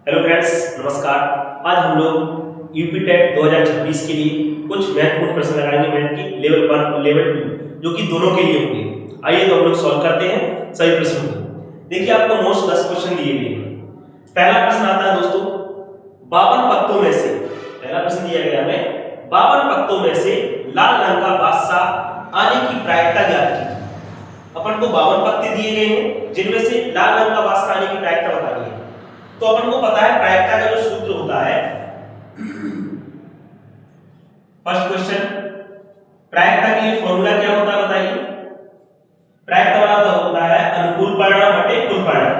Hello friends, नमस्कार। आज हम लोग यूपी टेट 2026 के लिए कुछ महत्वपूर्ण प्रश्न लगाएंगे मैथ की लेवल 1 और लेवल 2 जो कि दोनों के लिए होंगे। आइए तो हम लोग सॉल्व करते हैं सभी प्रश्नों को। देखिए आपको मोस्ट 10 क्वेश्चन दिए गए हैं। पहला प्रश्न आता है दोस्तों, 52 पत्तों में से, पहला प्रश्न दिया गया हमें 52 पत्तों में से लाल रंग का बादशाह आने की प्रायिकता ज्ञात कीजिए। अपन को 52 पत्ते दिए गए हैं जिनमें से लाल रंग का बादशाह आने की प्रायिकता बतानी है। तो अपन को पता है प्रायिकता का जो सूत्र होता है, फर्स्ट क्वेश्चन, प्रायिकता के लिए फॉर्मूला क्या होता है बताइए। प्रायिकता वाला होता है अनुकूल परिणाम बटे कुल परिणाम।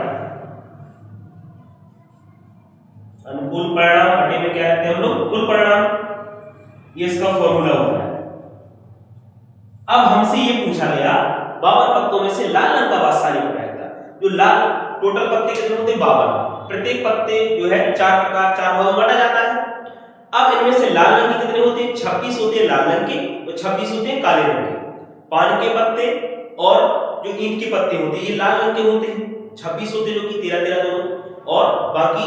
अनुकूल परिणाम बटे में क्या रखते हैं हम लोग, कुल परिणाम। ये इसका फॉर्मूला होता है। अब हमसे ये पूछा गया 52 पत्तों में से लाल रंग का बादशाह आने की प्रायिकता। जो लाल टोटल पत्ते कितने होते हैं, 52। प्रत्येक पत्ते जो है 4 भागों में बांटा जाता है। अब इनमें से लाल रंग के कितने होते हैं, 26 होते हैं लाल रंग के और 26 होते हैं काले रंग के। पान के पत्ते और जो ईंट के पत्ते होते हैं ये लाल रंग के होते हैं, 26 होते हैं जो कि 13 दोनों, और बाकी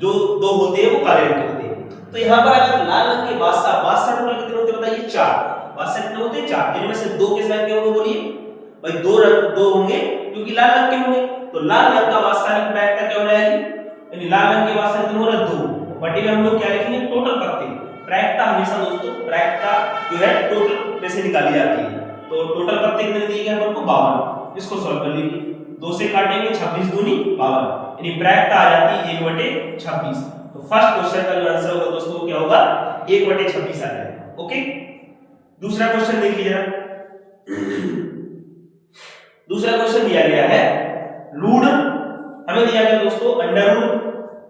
जो दो होते हैं वो काले रंग के होते हैं। तो यहाँ पर अगर लाल रंग के बादशाह टोटल कितने होते हैं बताइए, 4। बादशाह कितने होते हैं, 4। जिनमें से 2 किस रंग के होंगे बोलिए भाई, 2 होंगे क्योंकि लाल रंग के होंगे। तो लाल रंग का बादशाह की प्रायिकता क्या हो जाएगी, यानी लाल रंग के बादशाह कितने हो रहे हैं, 2। बटे में हम लोग क्या लिखेंगे, टोटल पत्ते। प्रायिकता हमेशा दोस्तों, प्रायिकता जो है टोटल में से निकाली जाती है। तो टोटल पत्ते कितने दिए गए हैं हमको, 52। इसको सॉल्व कर लीजिए, 2 से काटेंगे 26 दूनी 52, यानी प्रायिकता आ जाती है 1/26। तो फर्स्ट क्वेश्चन का जो आंसर होगा दोस्तों वो क्या होगा, 1/26 आ जाएगा। ओके, दूसरा क्वेश्चन देखिए जरा। दूसरा क्वेश्चन दिया गया है रूट, हमें दिया गया दोस्तों अंडर रूट,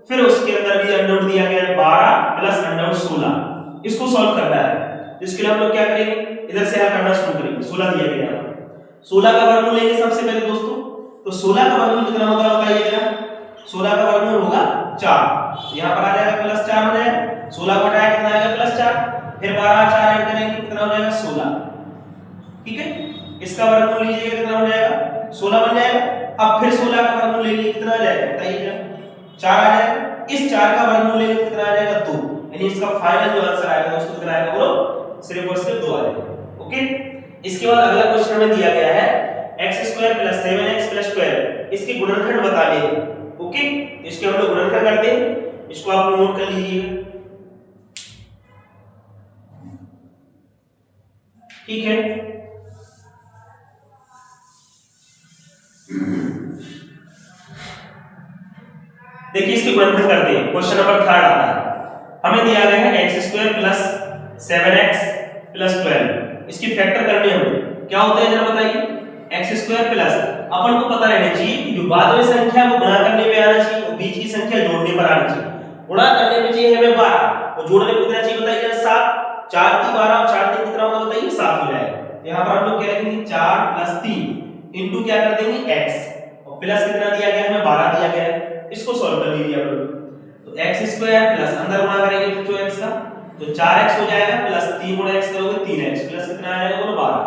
फिर उसके अंदर भी अंडर रूट दिया गया है 12 प्लस अंडर रूट 16। इसको सॉल्व करना है। इसके लिए हम लोग क्या करेंगे, इधर से हल करना शुरू करेंगे। 16 दिया गया है, 16 का वर्गमूल लेंगे सबसे पहले दोस्तों। तो 16 का वर्गमूल कितना होगा बताइए जरा। 16 का वर्गमूल होगा 4। यहां पर आ जाएगा प्लस 4 हो जाएगा। 16 को हटाया कितना आएगा, प्लस 4। फिर 12 4 ऐड करेंगे कितना हो जाएगा, 16। ठीक है, इसका वर्गमूल लीजिएगा कितना हो जाएगा, 16 बन जाएगा। अब फिर 16 का वर्गमूल लेंगे कितना आ जाएगा बताइए जरा, 4 आ जाएगा। इस 4 का वर्गमूल लेंगे कितना आ जाएगा, 2। यानी इसका फाइनल जो आंसर आएगा दोस्तों कितना आएगा, बोलो सिर्फ और सिर्फ 2 आ जाएगा। ओके, इसके बाद अगला क्वेश्चन हमें दिया गया है x² + 7x + 12, इसके गुणनखंड बताने हैं। ओके, इसके हम लोग गुणनखंड करते हैं, इसको आप नोट कर लीजिएगा। ठीक है, देखिए इसके गुणनखंड करते हैं। क्वेश्चन नंबर 3 आता है, हमें दिया गया है x² + 7x + 12, इसकी फैक्टर करनी है हमें। क्या होता है जरा बताइए, x² प्लस, अपन को पता रहना चाहिए कि जो बाद में संख्या वो गुणा करने पे आना चाहिए और बीच की संख्या जोड़ने पर आनी चाहिए। गुणा करने पे चाहिए हमें 12 और जोड़ने पे कितना चाहिए बताइए जरा, 7। 4 3 12 और 4 3 कितना होगा बताइए, 7 हो जाएगा। यहां पर हम लोग क्या लिखेंगे, 4 + 3 इनटू क्या कर देंगे x, और प्लस कितना दिया गया है हमें, 12 दिया गया है। इसको सॉल्व कर लीजिए आप लोग। तो x² प्लस अंदर गुणा करेंगे बच्चों x का, तो 4x हो जाएगा प्लस 3 गुणा x करोगे 3x प्लस कितना आ जाएगा बोलो 12।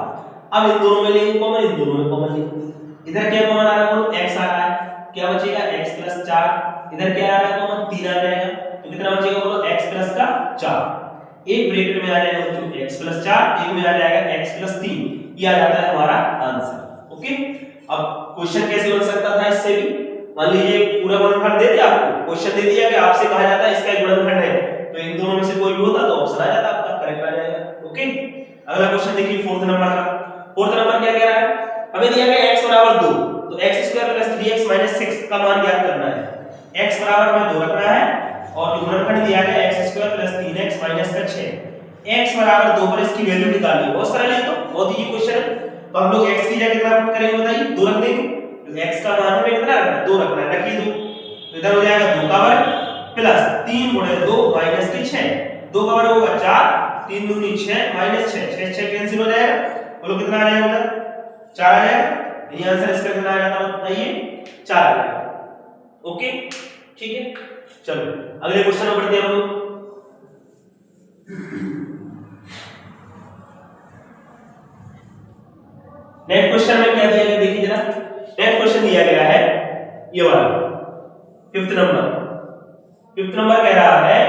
अब इन दोनों में लेंगे कॉमन, इन दोनों में कॉमन लेंगे। इधर क्या कॉमन आ रहा है बोलो, x आ रहा है, क्या बचेगा x + 4। इधर क्या आ रहा है कॉमन, 3 आ जाएगा, तो कितना बचेगा बोलो x + का 4। एक ब्रैकेट में आ जाएगा बच्चों x + 4, एक में आ जाएगा x + 3। ये आ जाता है हमारा आंसर। ओके, अब क्वेश्चन कैसे बन सकता था इससे भी, मान लीजिए पूरा गुणनखंड दे दिया आपको, क्वेश्चन दे दिया कि आपसे कहा जाता है इसका गुणनखंड है, तो इन दोनों में से कोई भी होता तो ऑप्शन आ जाता आपका, करेक्ट आ जाएगा। ओके, अगला क्वेश्चन देखिए 4th नंबर का। 4th नंबर क्या कह रहा है, हमें दिया गया x = 2, तो x² + 3x - 6 का मान ज्ञात करना है। x बराबर हमें 2 रखना है और जो गुणनखंड दिया गया x² + 3x - 6, x बराबर 2 पर इसकी वैल्यू निकालनी है। बहुत सरल है, तो बहुत इजी क्वेश्चन है। तो हम लोग x की जगह कितना पुट करेंगे बताइए, 2 रख देंगे। तो x का मान हमें कितना रखना है, 2 रखना है, रखिए 2। तो इधर हो जाएगा 2 का वर्ग प्लस 3 × 2 - 6, 2 का वर्ग होगा 4, 3 दूनी 6 - 6, 6 6 कैंसिल हो जाएगा, बोलो कितना आ जाएगा उधर, 4 आ जाएगा। ये आंसर इसका कितना आ जाता है बताइए, 4 आ जाएगा। ओके, ठीक है, चलो अगले क्वेश्चन में बढ़ते हैं हम लोग। नेक्स्ट क्वेश्चन में क्या दिया गया देखिए जरा। नेक्स्ट क्वेश्चन दिया गया है ये वाला 5th नंबर, फिफ्थ नंबर कह रहा है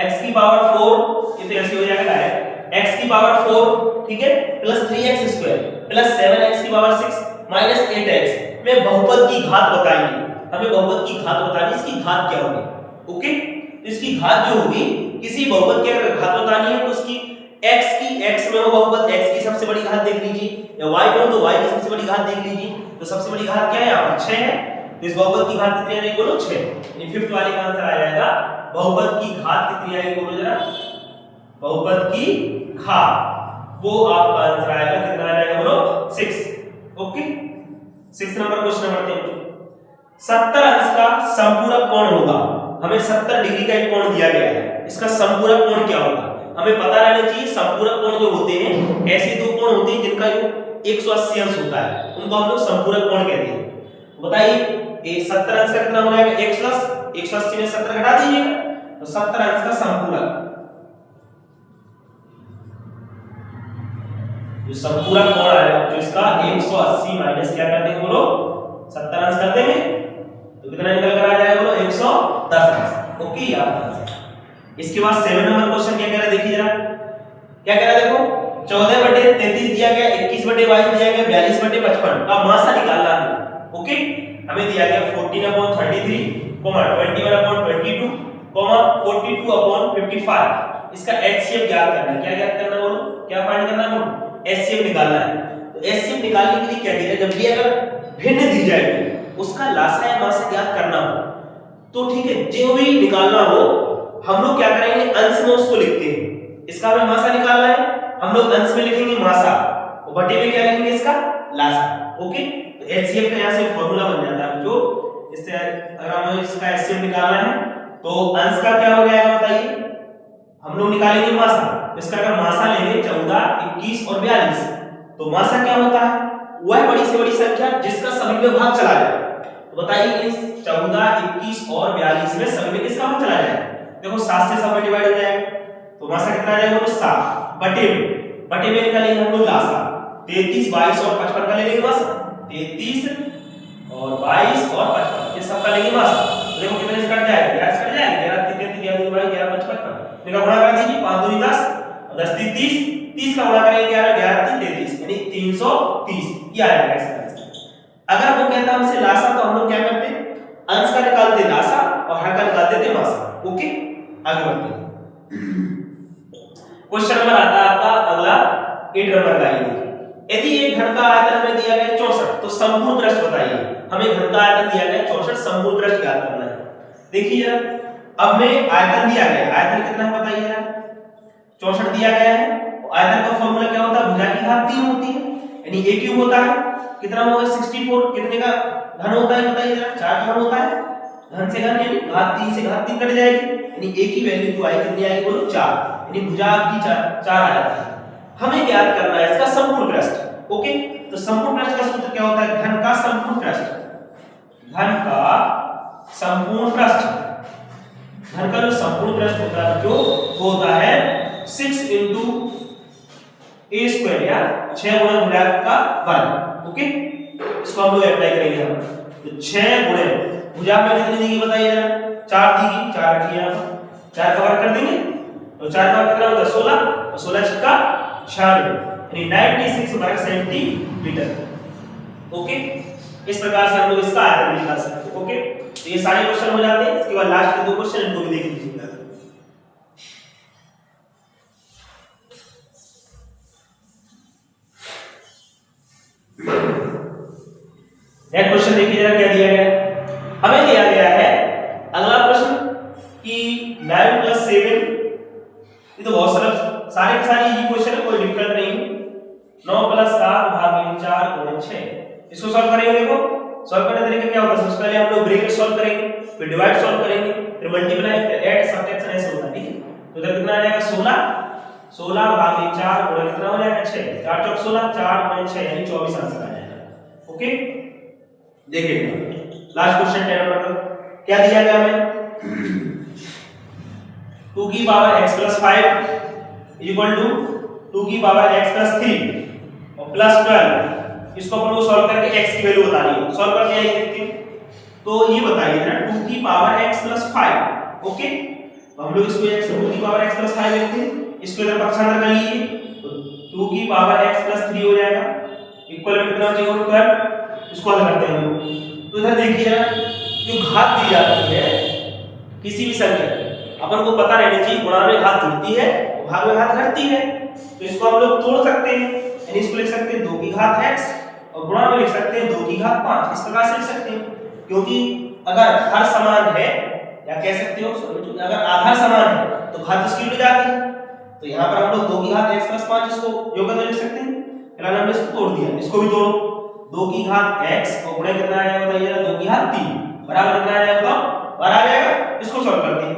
x की पावर 4, ये तो ऐसे हो जाएगा डायरेक्ट, x की पावर 4 ठीक है plus 3x square plus 7x की पावर 6 माइनस 8x में बहुपद की घात बताइए। हमें बहुपद की घात बतानी, इसकी घात क्या होगी। ओके, इसकी घात जो होगी, किसी बहुपद की अगर घात बतानी है तो उसकी x में हो बहुपद, x की सबसे बड़ी घात देख लीजिए, या y में हो तो y की सबसे बड़ी घात देख लीजिए। तो सबसे बड़ी घात क्या है यहाँ पर 6 है, तो इस बहुपद की घात कितनी आएगी बोलो 6। यानी फिफ्थ वाले का आंसर आ जाएगा बहुपद की घात कितनी आएगी बोलो जरा, बहुपद की घात वो आपका आंसर आएगा कितना आ जाएगा बोलो 6। ओके, 6 नंबर क्वेश्चन नंबर 3, 70 अंश का संपूरक कोण होगा। हमें 70 डिग्री का एक कोण दिया गया है, इसका संपूरक कोण क्या होगा हमें पता रहना चाहिए। संपूरक कोण जो होते हैं, ऐसे दो कोण होते हैं जिनका योग 180 अंश होता है, उनको हम लोग संपूरक कोण कहते हैं। बताइए ये 70 अंश का कितना हो जाएगा, 1 प्लस 180 में 70 घटा दीजिएगा, तो 70 अंश का संपूरक, जो संपूरक कोण आएगा जो इसका 180 माइनस क्या कर देंगे बोलो 70 अंश कर देंगे, तो कितना निकल कर आ जाएगा बोलो 110 अंश। ओके, याद। इसके बाद 7 नंबर क्वेश्चन क्या कह रहा है देखिए जरा, क्या कह रहा है देखो, 14/33 दिया गया, 21/22 दिया गया, 42/55 का मासा निकालना है। ओके, हमें दिया गया 14/33, 21/22, 42/55, इसका एचसीएफ ज्ञात करना है। क्या ज्ञात करना बोलो, क्या फाइंड करना है बोलो, एचसीएफ निकालना है। तो एचसीएफ निकालने के लिए क्या कीजिए, जब भी अगर भिन्न दी जाएगी उसका लासा या मासा ज्ञात करना हो तो ठीक है, जो भी निकालना हो हम लोग क्या करेंगे, अंश में उसको लिखते हैं। इसका हमें मासा निकालना है, हम लोग अंश में लिखेंगे मासा और बटे में क्या लिखेंगे इसका लासा। ओके, तो एचसीएफ का यहां से फार्मूला बन जाता है, जो इससे अगर हमें इसका एचसीएफ निकालना है तो अंश का क्या हो जाएगा बताइए, हम लोग निकालेंगे मासा। इसका अगर मासा लेंगे 14, 21 और 42, तो मासा क्या होता है, वह बड़ी से बड़ी संख्या जिसका सभी में भाग चला जाए। तो बताइए इस 14, 21 और 42 में सभी में किसका भाग चला जाए, देखो 7 से 7 डिवाइड हो जाएगा, तो मासा कितना आ जाएगा बोलो 7, बटे में निकालेंगे हम लोग लासा, 33, 22 और 55 का ले लेंगे मासा, 33 और 22 और 55 ये सब का लेंगे मासा। तो देखो कितने से कट जाएगा, 11 से कट जाएगा, 11 3 3 11 2 11 5 55, इनका गुणा कर दीजिए, 5 2 10 और 10 3 30, 30 का गुणा करेंगे 11 11 3 33, यानी 330 ये आ जाएगा इसका आंसर। अगर वो कहता हमसे लासा तो हम लोग क्या करते, अंश का निकालते लासा और हर का निकालते थे मासा। ओके, आगे बढ़ते हैं। क्वेश्चन नंबर आता है आपका अगला 8 नंबर का। ये यदि एक घन का आयतन हमें दिया गया 64 तो संपूर्ण पृष्ठ बताइए। हमें घन का आयतन दिया गया 64, संपूर्ण पृष्ठ ज्ञात करना है। देखिए जरा, अब में आयतन दिया गया, आयतन कितना है बताइए जरा, 64 दिया गया है। आयतन का फार्मूला क्या होता है, भुजा की घात 3 होती है, यानी a क्यूब होता है, कितना होगा 64, कितने का घन होता है बताइए जरा, 4 घन होता है, घन से घन यानी घात 3 से घात 3 कट जाएगी, यानी a की वैल्यू जो आई कितनी आएगी बोलो 4, यानी भुजा की 4 आ जाती है। हमें ज्ञात करना है इसका संपूर्ण पृष्ठ। ओके, तो संपूर्ण पृष्ठ का सूत्र क्या होता है, घन का संपूर्ण पृष्ठ, घन का संपूर्ण पृष्ठ, घन का जो संपूर्ण पृष्ठ होता है जो होता है 6 a स्क्वायर या 6 गुणा भुजा का वर्ग। ओके, इसको हम लोग अप्लाई करेंगे हम, तो 6 गुणे भुजा में कितनी देगी बताइए जरा, 4 देगी, 4 रखिए यहां, 4 का वर्ग कर देंगे तो 4 का वर्ग कितना होता है 16 और 16 छक्का 96, यानी 96 वर्ग सेंटीमीटर। ओके, इस प्रकार से हम लोग इसका आयतन निकाल सकते हैं। ओके, तो ये सारे क्वेश्चन हो जाते हैं। इसके बाद लास्ट के 2 क्वेश्चन इनको भी देख लीजिए। नेक्स्ट क्वेश्चन देखिए जरा क्या दिया गया है, हमें दिया गया है अगला प्रश्न कि 9 + 7, ये तो बहुत सरल, सारे के सारे इजी क्वेश्चन है, कोई डिफिकल्ट नहीं है। 9 + 7 भागिले 4 गुणे 6, इसको सॉल्व करेंगे। देखो सॉल्व करने का तरीका क्या होता है, सबसे पहले हम लोग ब्रैकेट सॉल्व करेंगे, फिर डिवाइड सॉल्व करेंगे, फिर मल्टीप्लाई, फिर ऐड, सब्ट्रैक्शन ऐसे होता है। ठीक है, तो इधर कितना आ जाएगा 16 भागिले 4 गुणे कितना हो जाएगा 6, 4 चौक 16, 4 गुणे 6 यानी 24 आंसर आ जाएगा। ओके, देखिए लास्ट क्वेश्चन 10 नंबर का क्या दिया गया हमें, 2 की पावर x + 5 इक्वल टू 2 की पावर x + 3 और प्लस 12, इसको अपन को सॉल्व करके x की वैल्यू बतानी है। सॉल्व करके आइए देखते हैं। तो ये बताइए ना 2 की पावर x + 5 ओके, तो हम लोग इसको x 2 की पावर x प्लस 5 लिखते हैं, इसको इधर पक्षांतर कर लीजिए तो 2 की पावर x प्लस 3 हो जाएगा, इक्वल में कितना बचेगा 12, इसको हल करते हैं हम लोग। तो इधर देखिए जो घात दी जाती है किसी भी संख्या की, अपन को पता रहना चाहिए गुणा में घात जुड़ती है भाग में घात घटती है, तो इसको हम लोग तोड़ सकते हैं, यानी इसको लिख सकते हैं 2 की घात x और गुणा में लिख सकते हैं 2 की घात 5, इस प्रकार से लिख सकते हैं, क्योंकि अगर हर समान है या कह सकते हो अगर आधार समान है तो घात उसकी उड़ जाती है, तो यहाँ पर हम लोग 2 की घात x प्लस 5 इसको योगफल में लिख सकते हैं। फिलहाल हमने इसको तोड़ दिया, इसको भी तोड़ो, 2 की घात x और गुणा कितना आ जाएगा बताइए, 2 की घात 3 बराबर कितना आ जाएगा बताओ, 12 आ जाएगा। इसको सॉल्व करते हैं,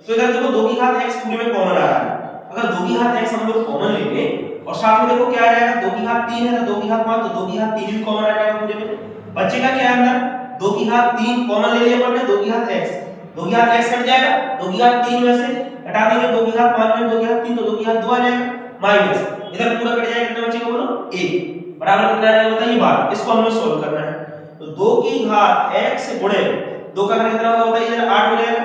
तो इधर देखो 2 की घात x पूरे में कॉमन आ रहा है, अगर 2 की घात x हम लोग कॉमन लेंगे और साथ में देखो क्या आ जाएगा, 2 की घात 3 है तो 2 की घात 5, तो 2 की घात 3 भी कॉमन आ जाएगा पूरे में, बचेगा क्या अंदर, 2 की घात 3 कॉमन ले लिया अपन ने, 2 की घात x, 2 की घात x कट जाएगा, 2 की घात 3 में से हटा देंगे 2 की घात 5 में 2 की घात 3, तो 2 की घात 2 आ जाएगा, माइनस इधर पूरा कट जाएगा, कितना बचेगा बोलो 1 बराबर कितना आ जाएगा बताइए 12। इसको हमें सॉल्व करना है, तो 2 की घात x गुणे 2 का घन कितना होगा बताइए, इधर 8 हो जाएगा,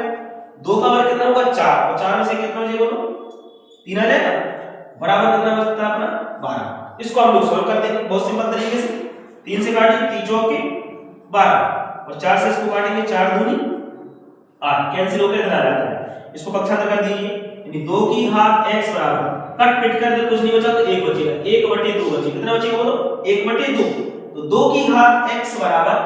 2 का वर्ग कितना होगा 4, और 4 में से कितना बचेगा बोलो 3 आ जाएगा, बराबर कितना बचता है अपना 12। इसको हम लोग सॉल्व कर देंगे बहुत सिंपल तरीके से, 3 से काटेंगे 3 चौके 12 और 4 से इसको काटेंगे 4 दूनी 8, कैंसिल होकर इधर आ जाता है, इसको पक्षांतर कर दीजिए, यानी 2 की घात x बराबर कट पिट कर दे कुछ नहीं बचा तो 1 बचेगा, 1/2 बचेगा, कितना बचेगा बोलो 1/2, तो 2 की घात x बराबर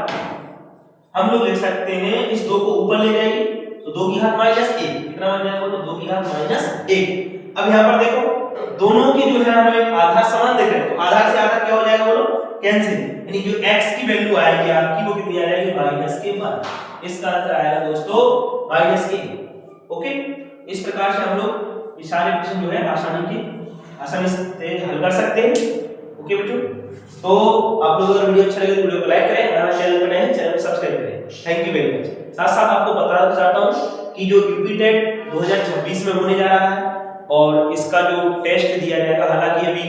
हम लोग लिख सकते हैं, इस 2 को ऊपर ले जाएंगे तो 2 की घात -1, कितना बन जाएगा बोलो 2 की घात -1। अब यहाँ पर देखो दोनों की जो है हमें आधार समान देख रहे हैं, तो आधार से आधार क्या हो जाएगा बोलो कैंसिल, यानी जो x की वैल्यू आएगी आपकी वो कितनी आ जाएगी -1, इसका आंसर आएगा दोस्तों -1। ओके, इस प्रकार से हम लोग ये सारे क्वेश्चन जो है आसानी से हल कर सकते हैं। ओके बच्चों, तो आप लोग अगर वीडियो अच्छा लगे तो वीडियो को लाइक करें, हमारा चैनल पर नए हैं चैनल को सब्सक्राइब करें। Thank you very much. साथ साथ आपको बताना चाहता हूं कि जो यूपी टेट 2026 में होने जा रहा है और इसका जो टेस्ट दिया जाएगा, हालांकि अभी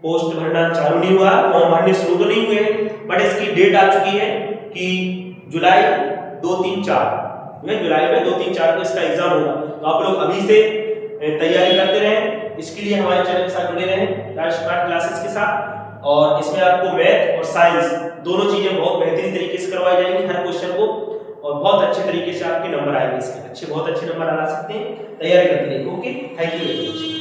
पोस्ट भरना चालू नहीं हुआ, फॉर्म भरने शुरू तो नहीं हुए हैं, बट इसकी डेट आ चुकी है कि जुलाई 2, 3, 4 जुलाई में 2, 3, 4 को इसका एग्जाम होगा, तो आप लोग अभी से तैयारी करते रहें। इसके लिए हमारे चैनल के साथ जुड़े रहें स्मार्ट क्लासेस के साथ, और इसमें आपको मैथ और साइंस दोनों चीजें बहुत बेहतरीन तरीके से करवाई जाएंगी हर क्वेश्चन को, और बहुत अच्छे तरीके से आपके नंबर आएंगे, इसके बहुत अच्छे नंबर ला सकते हैं, तैयारी करते रहिए। Okay, thank you very much.